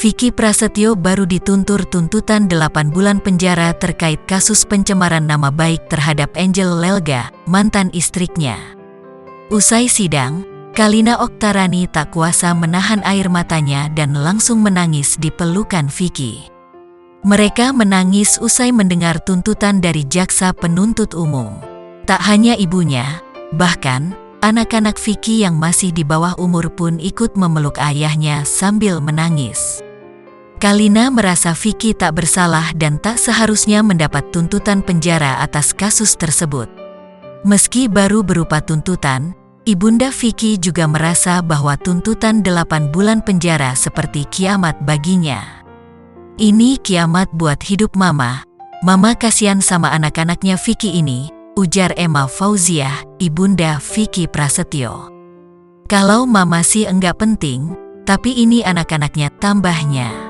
Vicky Prasetyo baru dituntut tuntutan 8 bulan penjara terkait kasus pencemaran nama baik terhadap Angel Lelga, mantan istrinya. Usai sidang, Kalina Oktarani tak kuasa menahan air matanya dan langsung menangis di pelukan Vicky. Mereka menangis usai mendengar tuntutan dari jaksa penuntut umum. Tak hanya ibunya, bahkan anak-anak Vicky yang masih di bawah umur pun ikut memeluk ayahnya sambil menangis. Kalina merasa Vicky tak bersalah dan tak seharusnya mendapat tuntutan penjara atas kasus tersebut. Meski baru berupa tuntutan, Ibunda Vicky juga merasa bahwa tuntutan 8 bulan penjara seperti kiamat baginya. Ini kiamat buat hidup Mama. Mama kasihan sama anak-anaknya Vicky ini, ujar Emma Fauziah, ibunda Vicky Prasetyo. Kalau Mama sih enggak penting, tapi ini anak-anaknya, tambahnya.